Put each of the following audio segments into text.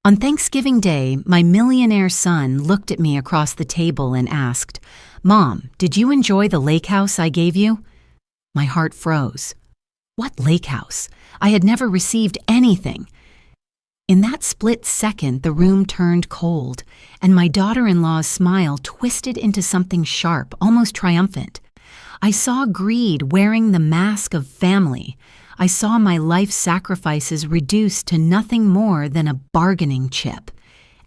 On Thanksgiving Day, my millionaire son looked at me across the table and asked, "Mom, did you enjoy the lake house I gave you?" My heart froze. What lake house? I had never received anything. In that split second, the room turned cold, and my daughter-in-law's smile twisted into something sharp, almost triumphant. I saw greed wearing the mask of family. I saw my life sacrifices reduced to nothing more than a bargaining chip.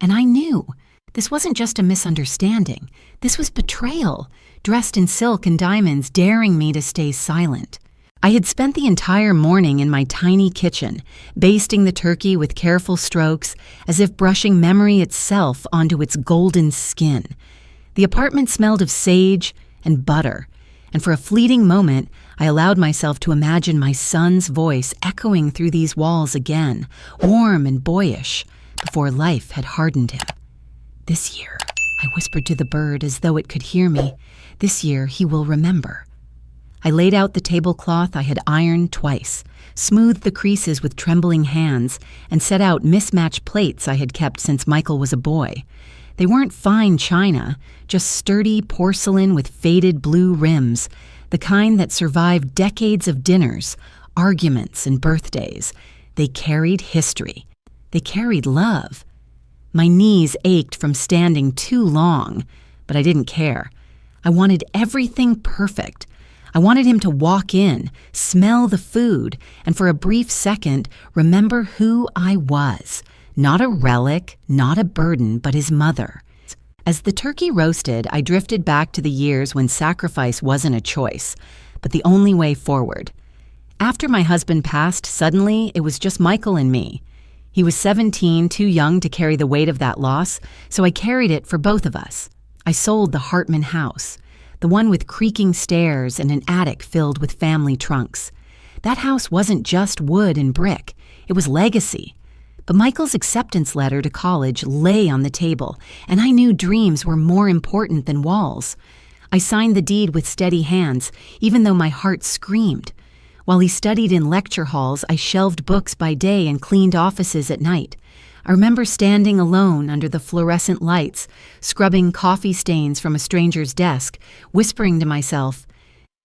And I knew this wasn't just a misunderstanding. This was betrayal, dressed in silk and diamonds, daring me to stay silent. I had spent the entire morning in my tiny kitchen, basting the turkey with careful strokes, as if brushing memory itself onto its golden skin. The apartment smelled of sage and butter, and for a fleeting moment, I allowed myself to imagine my son's voice echoing through these walls again, warm and boyish, before life had hardened him. "This year," I whispered to the bird as though it could hear me, "this year he will remember." I laid out the tablecloth I had ironed twice, smoothed the creases with trembling hands, and set out mismatched plates I had kept since Michael was a boy. They weren't fine china, just sturdy porcelain with faded blue rims, the kind that survived decades of dinners, arguments, and birthdays. They carried history. They carried love. My knees ached from standing too long, but I didn't care. I wanted everything perfect. I wanted him to walk in, smell the food, and for a brief second, remember who I was. Not a relic, not a burden, but his mother. As the turkey roasted, I drifted back to the years when sacrifice wasn't a choice, but the only way forward. After my husband passed, suddenly it was just Michael and me. He was 17, too young to carry the weight of that loss, so I carried it for both of us. I sold the Hartman house, the one with creaking stairs and an attic filled with family trunks. That house wasn't just wood and brick, it was legacy. But Michael's acceptance letter to college lay on the table, and I knew dreams were more important than walls. I signed the deed with steady hands, even though my heart screamed. While he studied in lecture halls, I shelved books by day and cleaned offices at night. I remember standing alone under the fluorescent lights, scrubbing coffee stains from a stranger's desk, whispering to myself,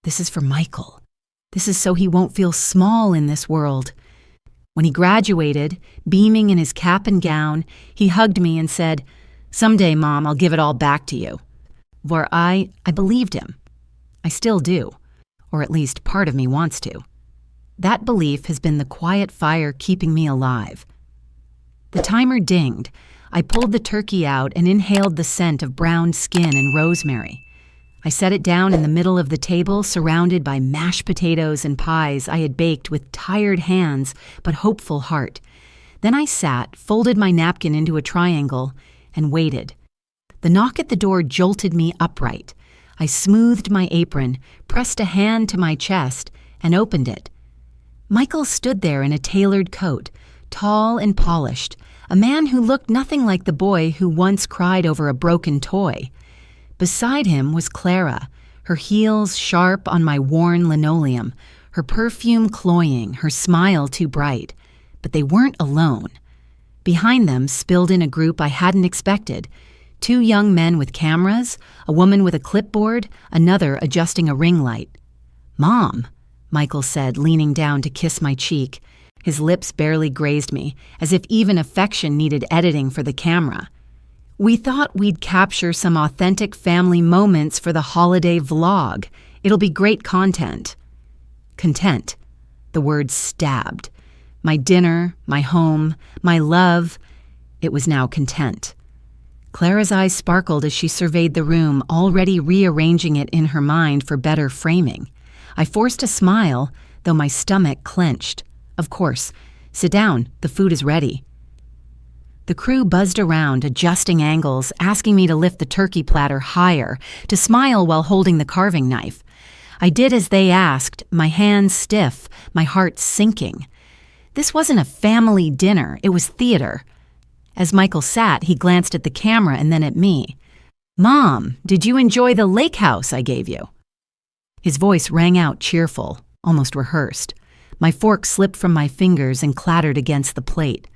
"This is for Michael. This is so he won't feel small in this world." When he graduated, beaming in his cap and gown, he hugged me and said, "Someday, Mom, I'll give it all back to you." For I believed him. I still do, or at least part of me wants to. That belief has been the quiet fire keeping me alive. The timer dinged. I pulled the turkey out and inhaled the scent of browned skin and rosemary. I set it down in the middle of the table, surrounded by mashed potatoes and pies I had baked with tired hands but hopeful heart. Then I sat, folded my napkin into a triangle, and waited. The knock at the door jolted me upright. I smoothed my apron, pressed a hand to my chest, and opened it. Michael stood there in a tailored coat, tall and polished, a man who looked nothing like the boy who once cried over a broken toy. Beside him was Clara, her heels sharp on my worn linoleum, her perfume cloying, her smile too bright. But they weren't alone. Behind them spilled in a group I hadn't expected. 2 young men with cameras, a woman with a clipboard, another adjusting a ring light. "Mom," Michael said, leaning down to kiss my cheek. His lips barely grazed me, as if even affection needed editing for the camera. "We thought we'd capture some authentic family moments for the holiday vlog. It'll be great content." Content. The word stabbed. My dinner, my home, my love. It was now content. Clara's eyes sparkled as she surveyed the room, already rearranging it in her mind for better framing. I forced a smile, though my stomach clenched. "Of course. Sit down. The food is ready." The crew buzzed around, adjusting angles, asking me to lift the turkey platter higher, to smile while holding the carving knife. I did as they asked, my hands stiff, my heart sinking. This wasn't a family dinner, it was theater. As Michael sat, he glanced at the camera and then at me. "Mom, did you enjoy the lake house I gave you?" His voice rang out cheerful, almost rehearsed. My fork slipped from my fingers and clattered against the plate.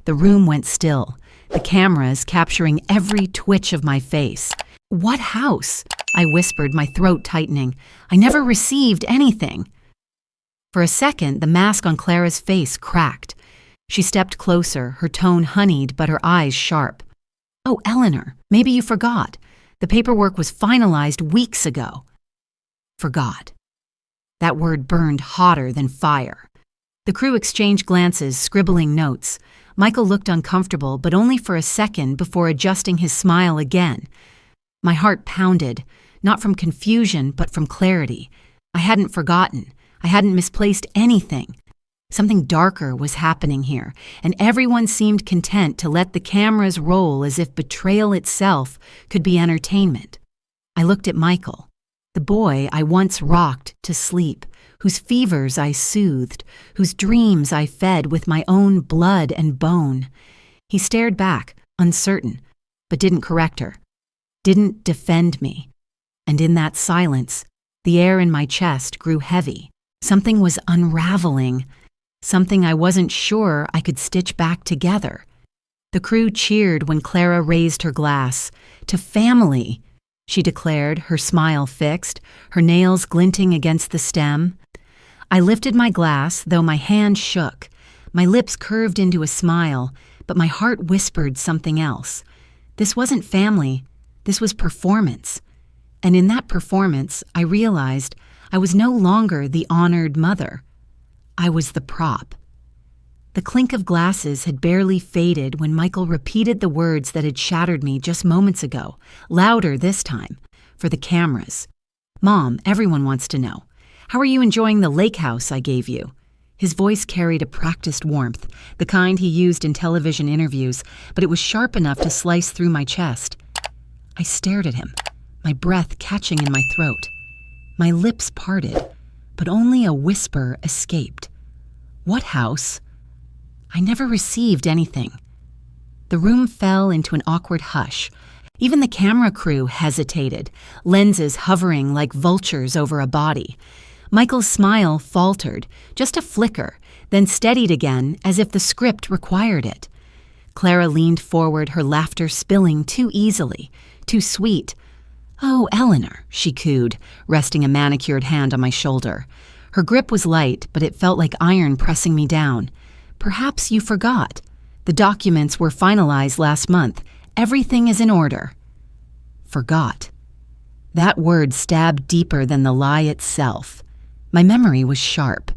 The room went still, the cameras capturing every twitch of my face. "What house?" I whispered, my throat tightening. "I never received anything." For a second, the mask on Clara's face cracked. She stepped closer, her tone honeyed but her eyes sharp. "Oh, Eleanor, maybe you forgot. The paperwork was finalized weeks ago." Forgot. That word burned hotter than fire. The crew exchanged glances, scribbling notes. Michael looked uncomfortable, but only for a second before adjusting his smile again. My heart pounded, not from confusion, but from clarity. I hadn't forgotten. I hadn't misplaced anything. Something darker was happening here, and everyone seemed content to let the cameras roll as if betrayal itself could be entertainment. I looked at Michael, the boy I once rocked to sleep, whose fevers I soothed, whose dreams I fed with my own blood and bone. He stared back, uncertain, but didn't correct her, didn't defend me. And in that silence, the air in my chest grew heavy. Something was unraveling, something I wasn't sure I could stitch back together. The crew cheered when Clara raised her glass. "To family," she declared, her smile fixed, her nails glinting against the stem. I lifted my glass, though my hand shook. My lips curved into a smile, but my heart whispered something else. This wasn't family, this was performance. And in that performance, I realized I was no longer the honored mother. I was the prop. The clink of glasses had barely faded when Michael repeated the words that had shattered me just moments ago, louder this time, for the cameras. "Mom, everyone wants to know. How are you enjoying the lake house I gave you?" His voice carried a practiced warmth, the kind he used in television interviews, but it was sharp enough to slice through my chest. I stared at him, my breath catching in my throat. My lips parted, but only a whisper escaped. "What house?" "I never received anything." The room fell into an awkward hush. Even the camera crew hesitated, lenses hovering like vultures over a body. Michael's smile faltered, just a flicker, then steadied again as if the script required it. Clara leaned forward, her laughter spilling too easily, too sweet. "Oh, Eleanor," she cooed, resting a manicured hand on my shoulder. Her grip was light, but it felt like iron pressing me down. "Perhaps you forgot. The documents were finalized last month. Everything is in order." Forgot. That word stabbed deeper than the lie itself. My memory was sharp.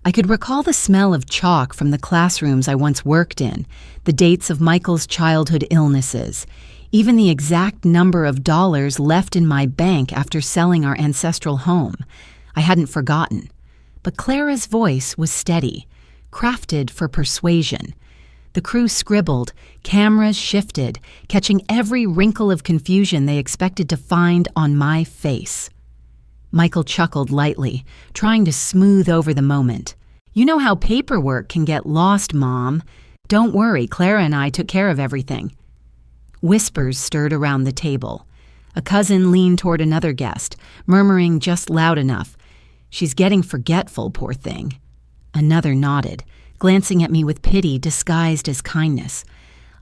I could recall the smell of chalk from the classrooms I once worked in, the dates of Michael's childhood illnesses, even the exact number of dollars left in my bank after selling our ancestral home. I hadn't forgotten. But Clara's voice was steady, crafted for persuasion. The crew scribbled, cameras shifted, catching every wrinkle of confusion they expected to find on my face. Michael chuckled lightly, trying to smooth over the moment. "You know how paperwork can get lost, Mom. Don't worry, Clara and I took care of everything." Whispers stirred around the table. A cousin leaned toward another guest, murmuring just loud enough, "She's getting forgetful, poor thing." Another nodded, glancing at me with pity disguised as kindness.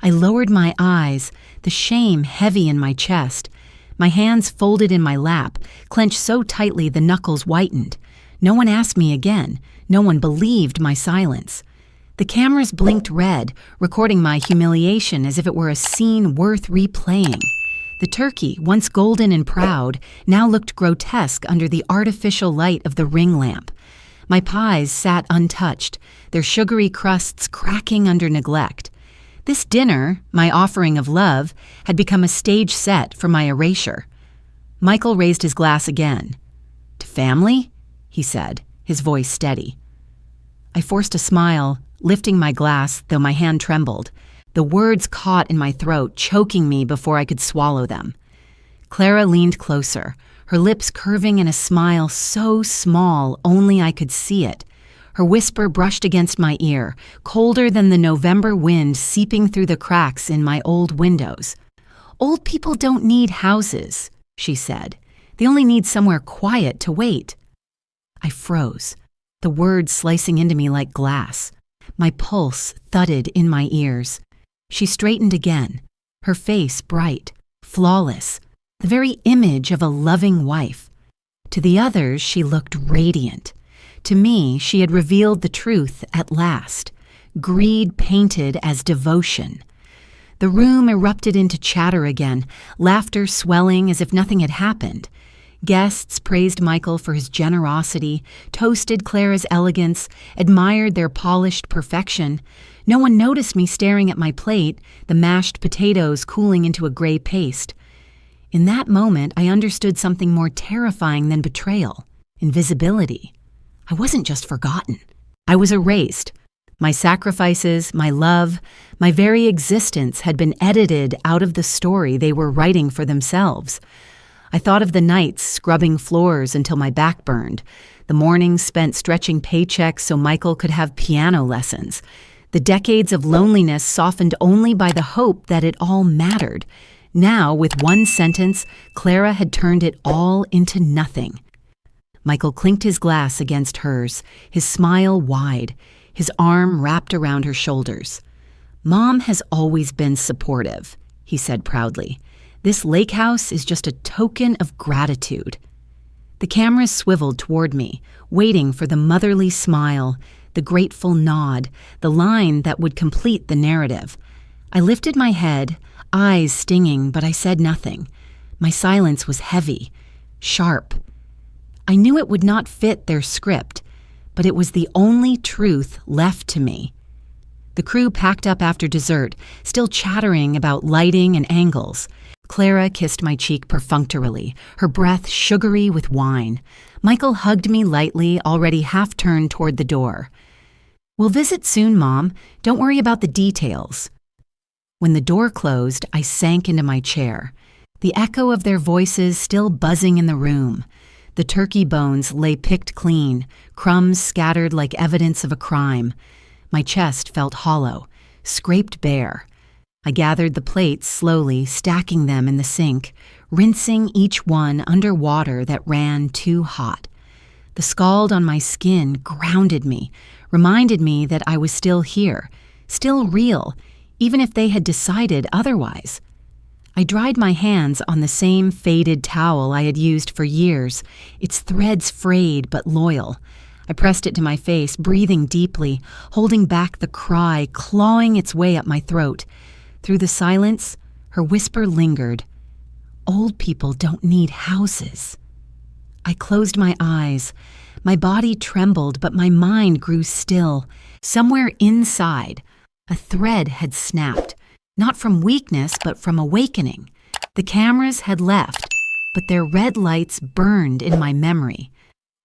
I lowered my eyes, the shame heavy in my chest. My hands folded in my lap, clenched so tightly the knuckles whitened. No one asked me again. No one believed my silence. The cameras blinked red, recording my humiliation as if it were a scene worth replaying. The turkey, once golden and proud, now looked grotesque under the artificial light of the ring lamp. My pies sat untouched, their sugary crusts cracking under neglect. This dinner, my offering of love, had become a stage set for my erasure. Michael raised his glass again. "To family?" he said, his voice steady. I forced a smile, lifting my glass, though my hand trembled. The words caught in my throat, choking me before I could swallow them. Clara leaned closer, her lips curving in a smile so small only I could see it. Her whisper brushed against my ear, colder than the November wind seeping through the cracks in my old windows. "Old people don't need houses," she said. "They only need somewhere quiet to wait." I froze, the words slicing into me like glass. My pulse thudded in my ears. She straightened again, her face bright, flawless, the very image of a loving wife. To the others, she looked radiant. To me, she had revealed the truth at last, greed painted as devotion. The room erupted into chatter again, laughter swelling as if nothing had happened. Guests praised Michael for his generosity, toasted Clara's elegance, admired their polished perfection. No one noticed me staring at my plate, the mashed potatoes cooling into a gray paste. In that moment, I understood something more terrifying than betrayal: invisibility. I wasn't just forgotten. I was erased. My sacrifices, my love, my very existence had been edited out of the story they were writing for themselves. I thought of the nights scrubbing floors until my back burned, the mornings spent stretching paychecks so Michael could have piano lessons, the decades of loneliness softened only by the hope that it all mattered. Now, with one sentence, Clara had turned it all into nothing. Michael clinked his glass against hers, his smile wide, his arm wrapped around her shoulders. "Mom has always been supportive," he said proudly. "This lake house is just a token of gratitude." The cameras swiveled toward me, waiting for the motherly smile, the grateful nod, the line that would complete the narrative. I lifted my head, eyes stinging, but I said nothing. My silence was heavy, sharp. I knew it would not fit their script, but it was the only truth left to me. The crew packed up after dessert, still chattering about lighting and angles. Clara kissed my cheek perfunctorily, her breath sugary with wine. Michael hugged me lightly, already half-turned toward the door. "We'll visit soon, Mom. Don't worry about the details." When the door closed, I sank into my chair, the echo of their voices still buzzing in the room. The turkey bones lay picked clean, crumbs scattered like evidence of a crime. My chest felt hollow, scraped bare. I gathered the plates slowly, stacking them in the sink, rinsing each one under water that ran too hot. The scald on my skin grounded me, reminded me that I was still here, still real, even if they had decided otherwise. I dried my hands on the same faded towel I had used for years, its threads frayed but loyal. I pressed it to my face, breathing deeply, holding back the cry clawing its way up my throat. Through the silence, her whisper lingered. "Old people don't need houses." I closed my eyes. My body trembled, but my mind grew still. Somewhere inside, a thread had snapped, not from weakness, but from awakening. The cameras had left, but their red lights burned in my memory.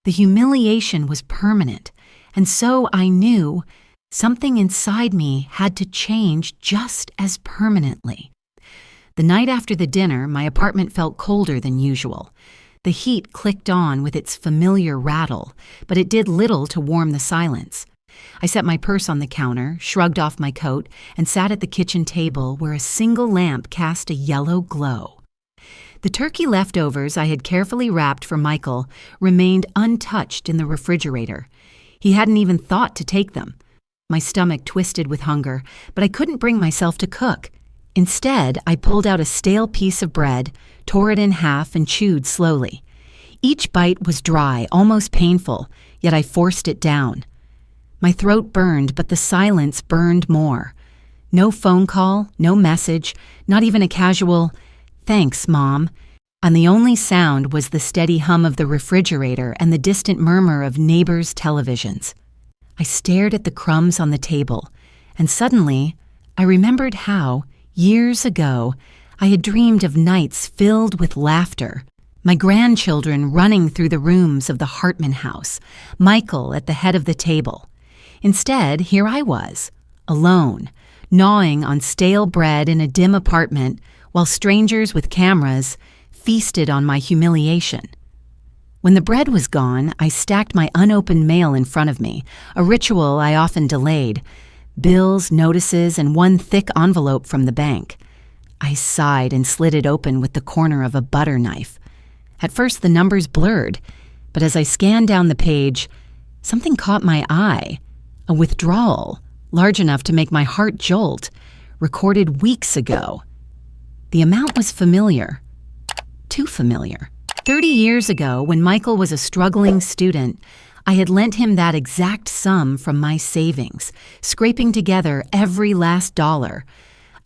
The humiliation was permanent, and so I knew something inside me had to change just as permanently. The night after the dinner, my apartment felt colder than usual. The heat clicked on with its familiar rattle, but it did little to warm the silence. I set my purse on the counter, shrugged off my coat, and sat at the kitchen table where a single lamp cast a yellow glow. The turkey leftovers I had carefully wrapped for Michael remained untouched in the refrigerator. He hadn't even thought to take them. My stomach twisted with hunger, but I couldn't bring myself to cook. Instead, I pulled out a stale piece of bread, tore it in half, and chewed slowly. Each bite was dry, almost painful, yet I forced it down. My throat burned, but the silence burned more. No phone call, no message, not even a casual, "Thanks, Mom." And the only sound was the steady hum of the refrigerator and the distant murmur of neighbors' televisions. I stared at the crumbs on the table, and suddenly I remembered how, years ago, I had dreamed of nights filled with laughter, my grandchildren running through the rooms of the Hartman house, Michael at the head of the table. Instead, here I was, alone, gnawing on stale bread in a dim apartment, while strangers with cameras feasted on my humiliation. When the bread was gone, I stacked my unopened mail in front of me, a ritual I often delayed, bills, notices, and one thick envelope from the bank. I sighed and slid it open with the corner of a butter knife. At first the numbers blurred, but as I scanned down the page, something caught my eye, a withdrawal, large enough to make my heart jolt, recorded weeks ago. The amount was familiar. Too familiar. 30 years ago, when Michael was a struggling student, I had lent him that exact sum from my savings, scraping together every last dollar.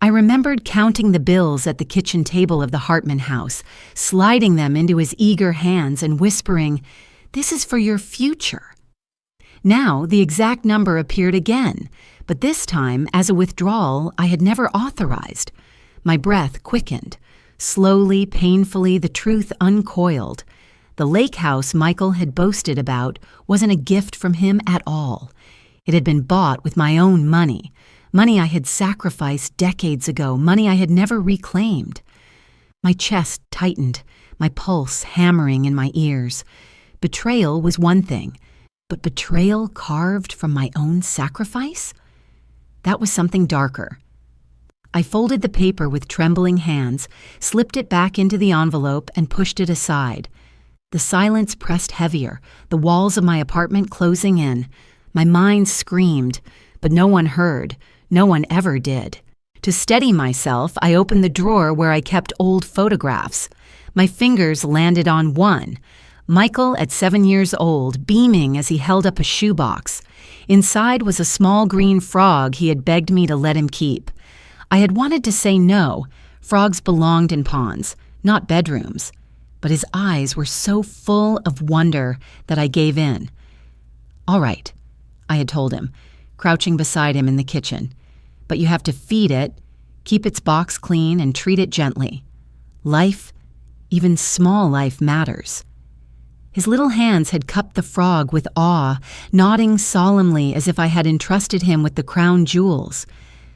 I remembered counting the bills at the kitchen table of the Hartman house, sliding them into his eager hands and whispering, "This is for your future." Now, the exact number appeared again, but this time as a withdrawal I had never authorized. My breath quickened. Slowly, painfully, the truth uncoiled. The lake house Michael had boasted about wasn't a gift from him at all. It had been bought with my own money, money I had sacrificed decades ago, money I had never reclaimed. My chest tightened, my pulse hammering in my ears. Betrayal was one thing, but betrayal carved from my own sacrifice? That was something darker. I folded the paper with trembling hands, slipped it back into the envelope, and pushed it aside. The silence pressed heavier, the walls of my apartment closing in. My mind screamed, but no one heard. No one ever did. To steady myself, I opened the drawer where I kept old photographs. My fingers landed on one. Michael at 7 years old, beaming as he held up a shoebox. Inside was a small green frog he had begged me to let him keep. I had wanted to say no. Frogs belonged in ponds, not bedrooms. But his eyes were so full of wonder that I gave in. "All right," I had told him, crouching beside him in the kitchen. "But you have to feed it, keep its box clean, and treat it gently. Life, even small life, matters." His little hands had cupped the frog with awe, nodding solemnly as if I had entrusted him with the crown jewels.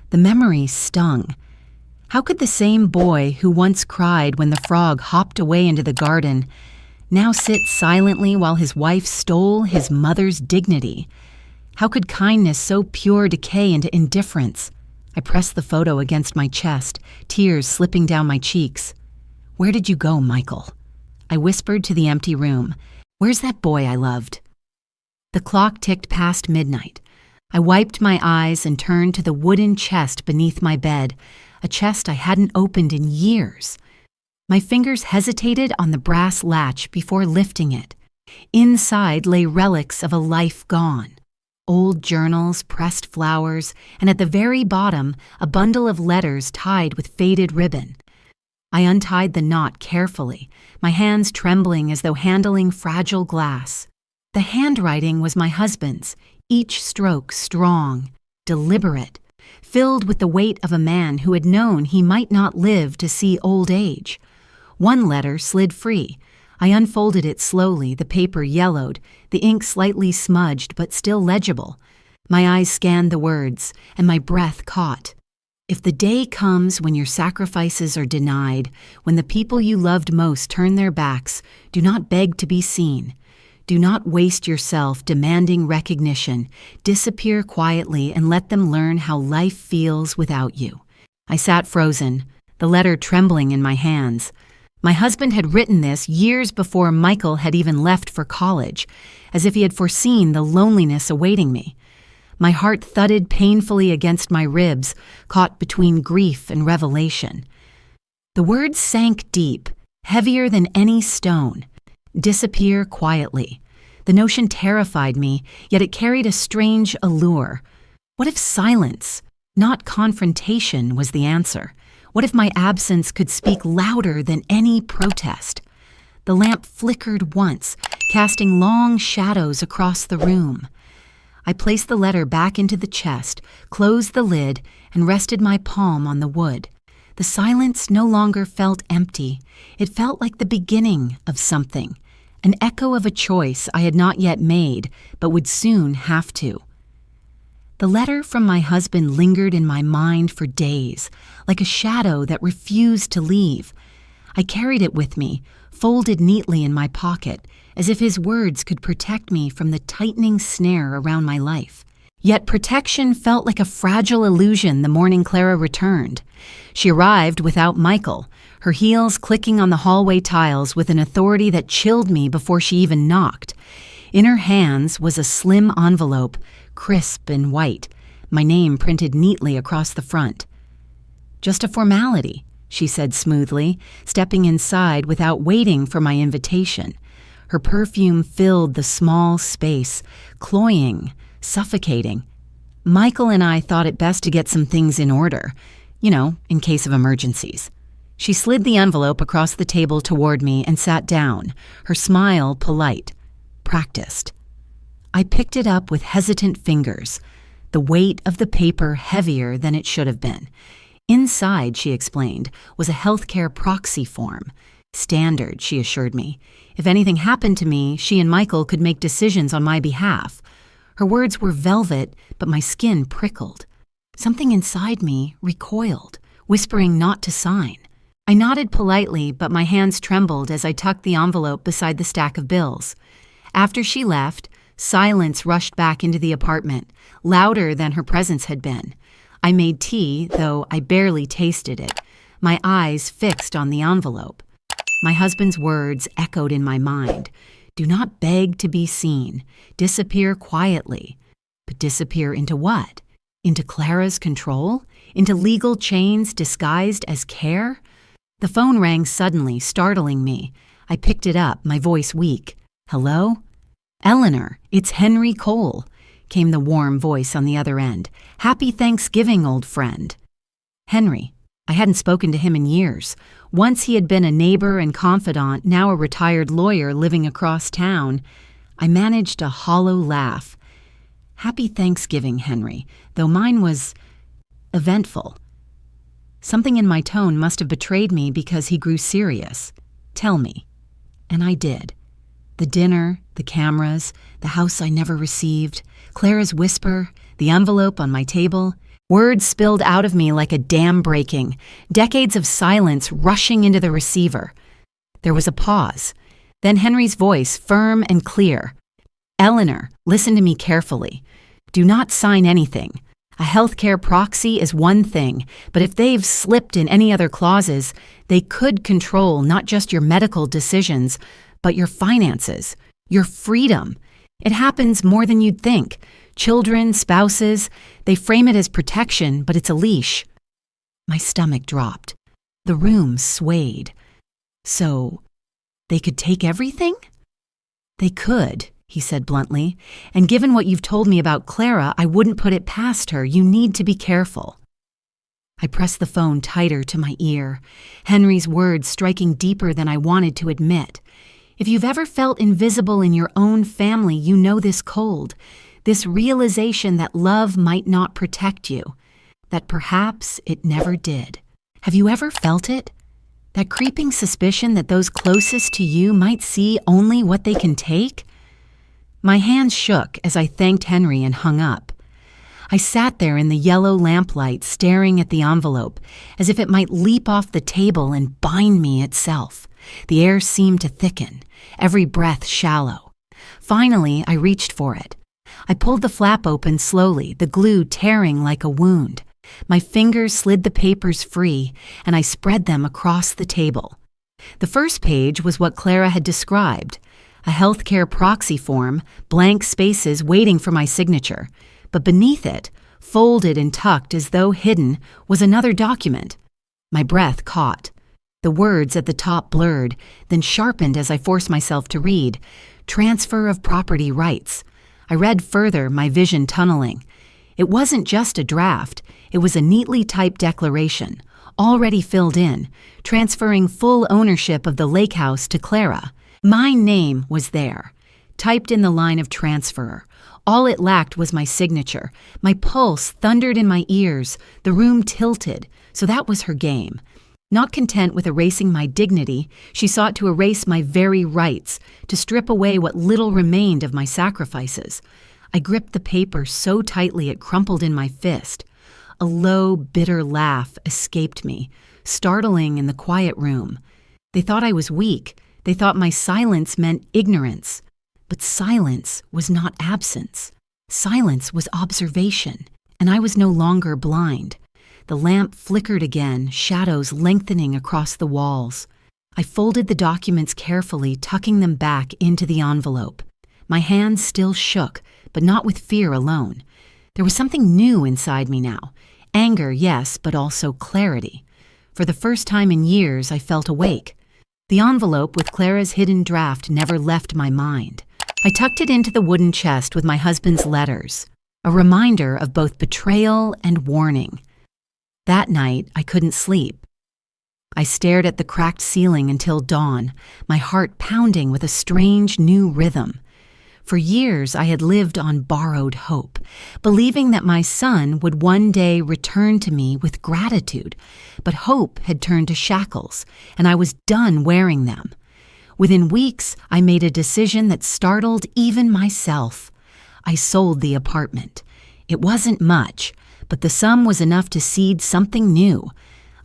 The memory stung. How could the same boy who once cried when the frog hopped away into the garden now sit silently while his wife stole his mother's dignity? How could kindness so pure decay into indifference? I pressed the photo against my chest, tears slipping down my cheeks. "Where did you go, Michael?" I whispered to the empty room. "Where's that boy I loved?" The clock ticked past midnight. I wiped my eyes and turned to the wooden chest beneath my bed, a chest I hadn't opened in years. My fingers hesitated on the brass latch before lifting it. Inside lay relics of a life gone. Old journals, pressed flowers, and at the very bottom, a bundle of letters tied with faded ribbon. I untied the knot carefully, my hands trembling as though handling fragile glass. The handwriting was my husband's, each stroke strong, deliberate, filled with the weight of a man who had known he might not live to see old age. One letter slid free. I unfolded it slowly, the paper yellowed, the ink slightly smudged but still legible. My eyes scanned the words, and my breath caught. "If the day comes when your sacrifices are denied, when the people you loved most turn their backs, do not beg to be seen. Do not waste yourself demanding recognition. Disappear quietly and let them learn how life feels without you." I sat frozen, the letter trembling in my hands. My husband had written this years before Michael had even left for college, as if he had foreseen the loneliness awaiting me. My heart thudded painfully against my ribs, caught between grief and revelation. The words sank deep, heavier than any stone. Disappear quietly. The notion terrified me, yet it carried a strange allure. What if silence, not confrontation, was the answer? What if my absence could speak louder than any protest? The lamp flickered once, casting long shadows across the room. I placed the letter back into the chest, closed the lid, and rested my palm on the wood. The silence no longer felt empty. It felt like the beginning of something, an echo of a choice I had not yet made, but would soon have to. The letter from my husband lingered in my mind for days, like a shadow that refused to leave. I carried it with me, folded neatly in my pocket, as if his words could protect me from the tightening snare around my life. Yet protection felt like a fragile illusion the morning Clara returned. She arrived without Michael, her heels clicking on the hallway tiles with an authority that chilled me before she even knocked. In her hands was a slim envelope, crisp and white, my name printed neatly across the front. "Just a formality," she said smoothly, stepping inside without waiting for my invitation. Her perfume filled the small space, cloying, suffocating. Michael and I thought it best to get some things in order, in case of emergencies. She slid the envelope across the table toward me and sat down, her smile polite, practiced. I picked it up with hesitant fingers, the weight of the paper heavier than it should have been. Inside, she explained, was a healthcare proxy form. Standard, she assured me. If anything happened to me, she and Michael could make decisions on my behalf. Her words were velvet, but my skin prickled. Something inside me recoiled, whispering not to sign. I nodded politely, but my hands trembled as I tucked the envelope beside the stack of bills. After she left, silence rushed back into the apartment, louder than her presence had been. I made tea, though I barely tasted it, my eyes fixed on the envelope. My husband's words echoed in my mind. Do not beg to be seen. Disappear quietly. But disappear into what? Into Clara's control? Into legal chains disguised as care? The phone rang suddenly, startling me. I picked it up, my voice weak. "Hello?" "Eleanor, it's Henry Cole," came the warm voice on the other end. "Happy Thanksgiving, old friend." Henry. I hadn't spoken to him in years. Once he had been a neighbor and confidant, now a retired lawyer living across town. I managed a hollow laugh. "Happy Thanksgiving, Henry," though mine was eventful. Something in my tone must have betrayed me because he grew serious. "Tell me." And I did. The dinner, the cameras, the house I never received, Clara's whisper, the envelope on my table. Words spilled out of me like a dam breaking, decades of silence rushing into the receiver. There was a pause. Then Henry's voice, firm and clear. "Eleanor, listen to me carefully. Do not sign anything. A healthcare proxy is one thing, but if they've slipped in any other clauses, they could control not just your medical decisions, but your finances, your freedom. It happens more than you'd think. Children, spouses, they frame it as protection, but it's a leash." My stomach dropped. The room swayed. "So, they could take everything?" "They could," he said bluntly, "and given what you've told me about Clara, I wouldn't put it past her. You need to be careful." I pressed the phone tighter to my ear, Henry's words striking deeper than I wanted to admit. If you've ever felt invisible in your own family, you know this cold, this realization that love might not protect you, that perhaps it never did. Have you ever felt it? That creeping suspicion that those closest to you might see only what they can take? My hands shook as I thanked Henry and hung up. I sat there in the yellow lamplight staring at the envelope, as if it might leap off the table and bind me itself. The air seemed to thicken, every breath shallow. Finally, I reached for it. I pulled the flap open slowly, the glue tearing like a wound. My fingers slid the papers free, and I spread them across the table. The first page was what Clara had described, a healthcare proxy form, blank spaces waiting for my signature. But beneath it, folded and tucked as though hidden, was another document. My breath caught. The words at the top blurred, then sharpened as I forced myself to read. Transfer of property rights. I read further, my vision tunneling. It wasn't just a draft. It was a neatly typed declaration, already filled in, transferring full ownership of the lake house to Clara. My name was there, typed in the line of transfer. All it lacked was my signature. My pulse thundered in my ears. The room tilted. So that was her game. Not content with erasing my dignity, she sought to erase my very rights, to strip away what little remained of my sacrifices. I gripped the paper so tightly it crumpled in my fist. A low, bitter laugh escaped me, startling in the quiet room. They thought I was weak. They thought my silence meant ignorance. But silence was not absence. Silence was observation, and I was no longer blind. The lamp flickered again, shadows lengthening across the walls. I folded the documents carefully, tucking them back into the envelope. My hands still shook, but not with fear alone. There was something new inside me now. Anger, yes, but also clarity. For the first time in years, I felt awake. The envelope with Clara's hidden draft never left my mind. I tucked it into the wooden chest with my husband's letters, a reminder of both betrayal and warning. That night, I couldn't sleep. I stared at the cracked ceiling until dawn, my heart pounding with a strange new rhythm. For years, I had lived on borrowed hope, believing that my son would one day return to me with gratitude. But hope had turned to shackles, and I was done wearing them. Within weeks, I made a decision that startled even myself. I sold the apartment. It wasn't much, but the sum was enough to seed something new.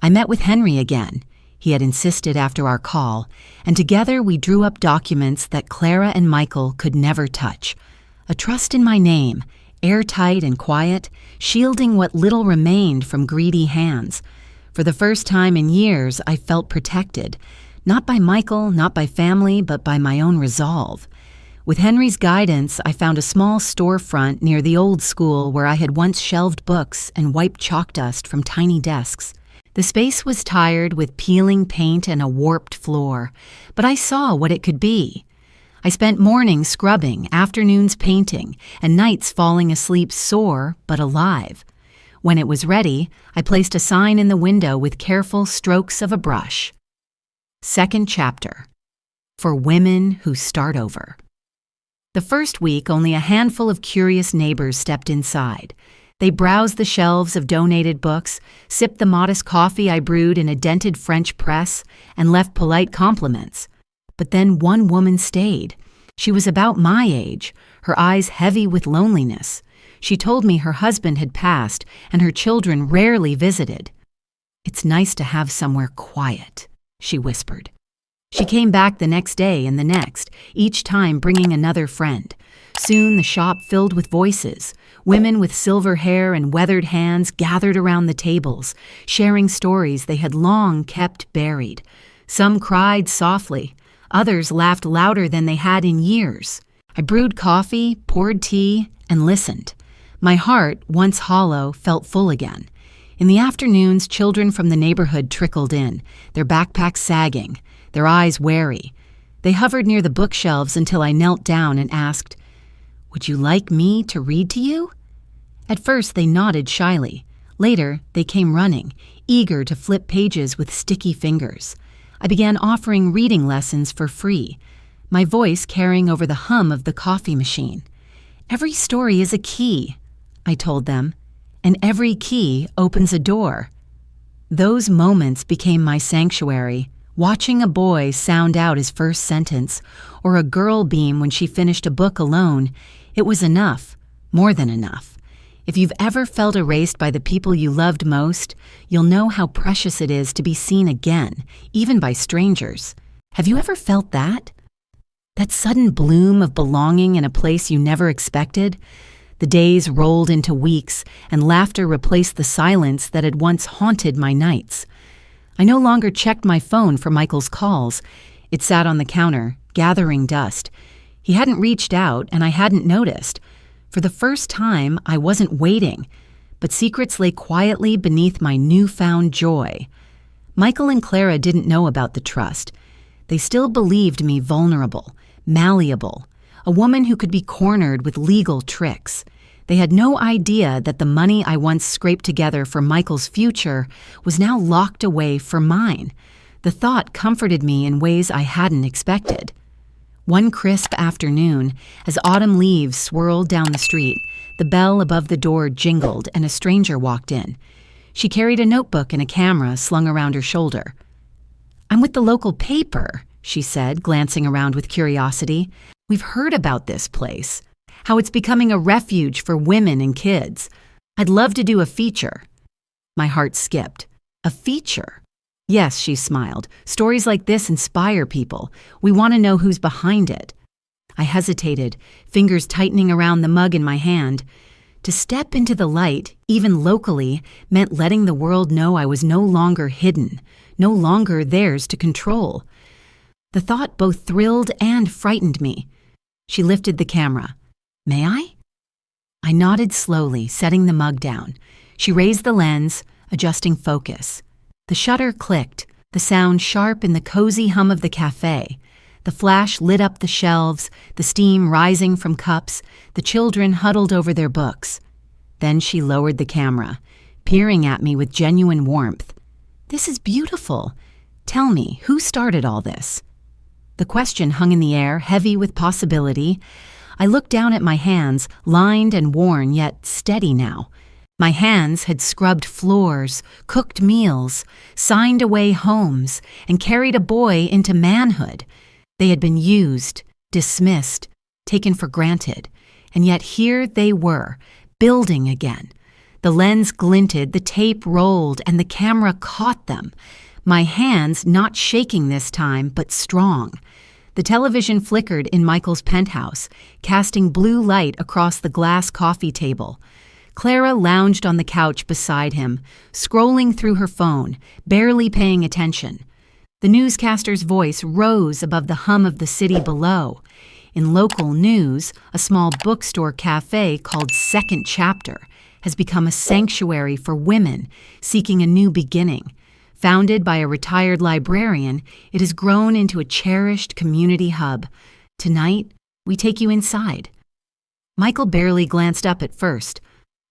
I met with Henry again. He had insisted after our call, and together we drew up documents that Clara and Michael could never touch. A trust in my name, airtight and quiet, shielding what little remained from greedy hands. For the first time in years, I felt protected, not by Michael, not by family, but by my own resolve. With Henry's guidance, I found a small storefront near the old school where I had once shelved books and wiped chalk dust from tiny desks. The space was tired with peeling paint and a warped floor, but I saw what it could be. I spent mornings scrubbing, afternoons painting, and nights falling asleep sore but alive. When it was ready, I placed a sign in the window with careful strokes of a brush. Second chapter. For women who start over. The first week, only a handful of curious neighbors stepped inside. They browsed the shelves of donated books, sipped the modest coffee I brewed in a dented French press, and left polite compliments. But then one woman stayed. She was about my age, her eyes heavy with loneliness. She told me her husband had passed and her children rarely visited. "It's nice to have somewhere quiet," she whispered. She came back the next day and the next, each time bringing another friend. Soon the shop filled with voices. Women with silver hair and weathered hands gathered around the tables, sharing stories they had long kept buried. Some cried softly. Others laughed louder than they had in years. I brewed coffee, poured tea, and listened. My heart, once hollow, felt full again. In the afternoons, children from the neighborhood trickled in, their backpacks sagging, their eyes wary. They hovered near the bookshelves until I knelt down and asked, "Would you like me to read to you?" At first, they nodded shyly. Later, they came running, eager to flip pages with sticky fingers. I began offering reading lessons for free, my voice carrying over the hum of the coffee machine. "Every story is a key," I told them, "and every key opens a door." Those moments became my sanctuary. Watching a boy sound out his first sentence, or a girl beam when she finished a book alone, it was enough, more than enough. If you've ever felt erased by the people you loved most, you'll know how precious it is to be seen again, even by strangers. Have you ever felt that? That sudden bloom of belonging in a place you never expected? The days rolled into weeks, and laughter replaced the silence that had once haunted my nights. I no longer checked my phone for Michael's calls. It sat on the counter, gathering dust. He hadn't reached out, and I hadn't noticed. For the first time, I wasn't waiting, but secrets lay quietly beneath my newfound joy. Michael and Clara didn't know about the trust. They still believed me vulnerable, malleable, a woman who could be cornered with legal tricks. They had no idea that the money I once scraped together for Michael's future was now locked away for mine. The thought comforted me in ways I hadn't expected. One crisp afternoon, as autumn leaves swirled down the street, the bell above the door jingled and a stranger walked in. She carried a notebook and a camera slung around her shoulder. "I'm with the local paper," she said, glancing around with curiosity. "We've heard about this place. How it's becoming a refuge for women and kids. I'd love to do a feature." My heart skipped. A feature? "Yes," she smiled. "Stories like this inspire people. We want to know who's behind it." I hesitated, fingers tightening around the mug in my hand. To step into the light, even locally, meant letting the world know I was no longer hidden, no longer theirs to control. The thought both thrilled and frightened me. She lifted the camera. "May I?" I nodded slowly, setting the mug down. She raised the lens, adjusting focus. The shutter clicked, the sound sharp in the cozy hum of the cafe. The flash lit up the shelves, the steam rising from cups, the children huddled over their books. Then she lowered the camera, peering at me with genuine warmth. "This is beautiful. Tell me, who started all this?" The question hung in the air, heavy with possibility. I looked down at my hands, lined and worn, yet steady now. My hands had scrubbed floors, cooked meals, signed away homes, and carried a boy into manhood. They had been used, dismissed, taken for granted, and yet here they were, building again. The lens glinted, the tape rolled, and the camera caught them. My hands not shaking this time, but strong. The television flickered in Michael's penthouse, casting blue light across the glass coffee table. Clara lounged on the couch beside him, scrolling through her phone, barely paying attention. The newscaster's voice rose above the hum of the city below. In local news, a small bookstore cafe called Second Chapter has become a sanctuary for women seeking a new beginning. Founded by a retired librarian, it has grown into a cherished community hub. Tonight, we take you inside. Michael barely glanced up at first.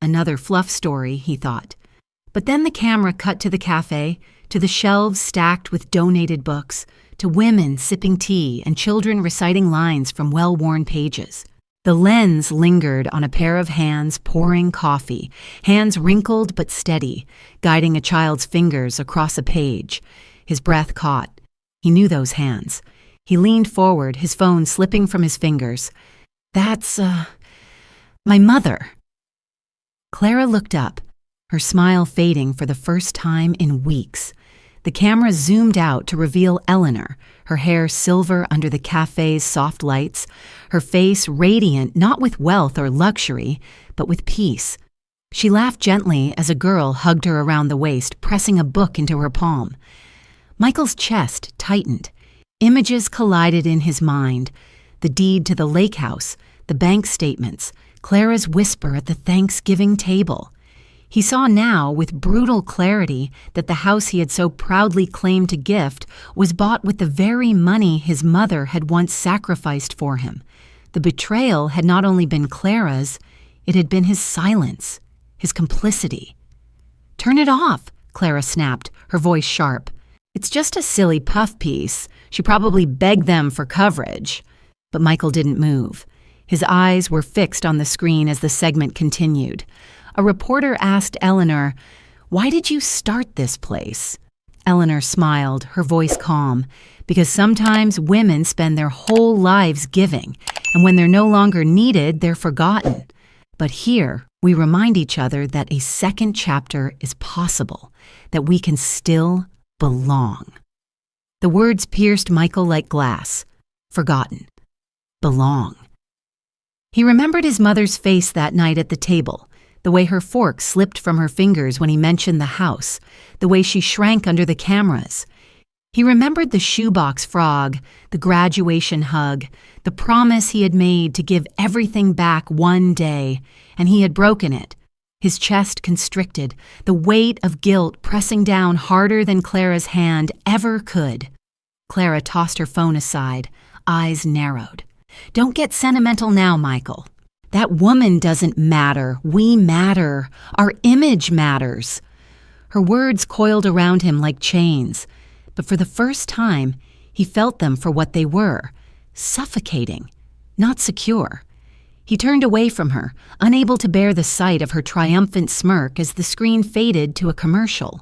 Another fluff story, he thought. But then the camera cut to the cafe, to the shelves stacked with donated books, to women sipping tea and children reciting lines from well-worn pages. The lens lingered on a pair of hands pouring coffee, hands wrinkled but steady, guiding a child's fingers across a page. His breath caught. He knew those hands. He leaned forward, his phone slipping from his fingers. "That's, my mother." Clara looked up, her smile fading for the first time in weeks. The camera zoomed out to reveal Eleanor, her hair silver under the cafe's soft lights, her face radiant not with wealth or luxury, but with peace. She laughed gently as a girl hugged her around the waist, pressing a book into her palm. Michael's chest tightened. Images collided in his mind. The deed to the lake house, the bank statements, Clara's whisper at the Thanksgiving table. He saw now, with brutal clarity, that the house he had so proudly claimed to gift was bought with the very money his mother had once sacrificed for him. The betrayal had not only been Clara's, it had been his silence, his complicity. "Turn it off," Clara snapped, her voice sharp. "It's just a silly puff piece. She probably begged them for coverage." But Michael didn't move. His eyes were fixed on the screen as the segment continued. A reporter asked Eleanor, "Why did you start this place?" Eleanor smiled, her voice calm, because sometimes women spend their whole lives giving, and when they're no longer needed, they're forgotten. But here, we remind each other that a second chapter is possible, that we can still belong. The words pierced Michael like glass. Forgotten. Belong. He remembered his mother's face that night at the table, the way her fork slipped from her fingers when he mentioned the house, the way she shrank under the cameras. He remembered the shoebox frog, the graduation hug, the promise he had made to give everything back one day, and he had broken it. His chest constricted, the weight of guilt pressing down harder than Clara's hand ever could. Clara tossed her phone aside, eyes narrowed. "Don't get sentimental now, Michael. That woman doesn't matter. We matter. Our image matters." Her words coiled around him like chains, but for the first time, he felt them for what they were, suffocating, not secure. He turned away from her, unable to bear the sight of her triumphant smirk as the screen faded to a commercial.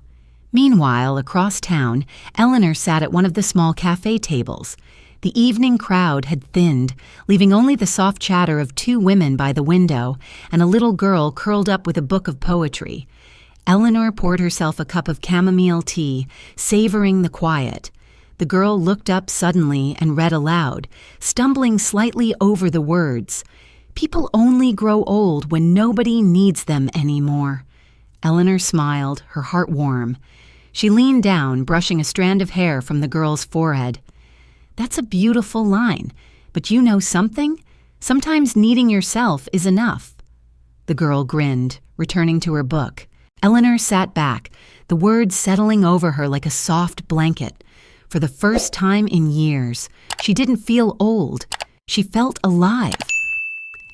Meanwhile, across town, Eleanor sat at one of the small cafe tables. The evening crowd had thinned, leaving only the soft chatter of two women by the window and a little girl curled up with a book of poetry. Eleanor poured herself a cup of chamomile tea, savoring the quiet. The girl looked up suddenly and read aloud, stumbling slightly over the words. "People only grow old when nobody needs them anymore." Eleanor smiled, her heart warm. She leaned down, brushing a strand of hair from the girl's forehead. "That's a beautiful line, but you know something? Sometimes needing yourself is enough." The girl grinned, returning to her book. Eleanor sat back, the words settling over her like a soft blanket. For the first time in years, she didn't feel old. She felt alive.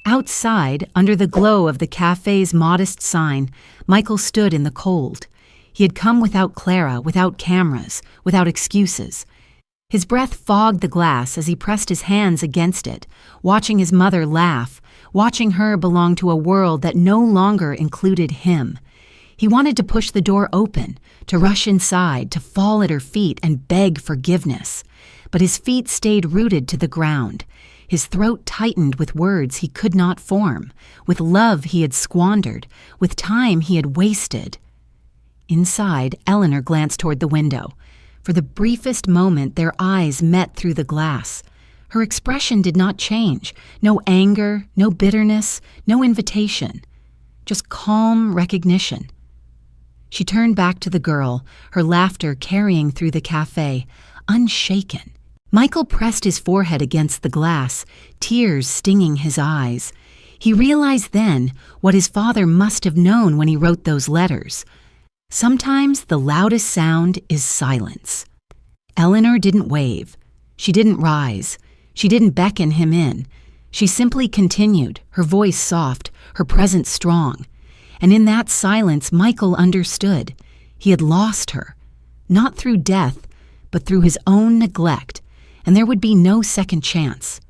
Outside, under the glow of the cafe's modest sign, Michael stood in the cold. He had come without Clara, without cameras, without excuses. His breath fogged the glass as he pressed his hands against it, watching his mother laugh, watching her belong to a world that no longer included him. He wanted to push the door open, to rush inside, to fall at her feet and beg forgiveness. But his feet stayed rooted to the ground. His throat tightened with words he could not form, with love he had squandered, with time he had wasted. Inside, Eleanor glanced toward the window. For the briefest moment, their eyes met through the glass. Her expression did not change. No anger, no bitterness, no invitation. Just calm recognition. She turned back to the girl, her laughter carrying through the cafe, unshaken. Michael pressed his forehead against the glass, tears stinging his eyes. He realized then what his father must have known when he wrote those letters. Sometimes the loudest sound is silence. Eleanor didn't wave. She didn't rise. She didn't beckon him in. She simply continued, her voice soft, her presence strong. And in that silence, Michael understood. He had lost her, not through death, but through his own neglect, and there would be no second chance.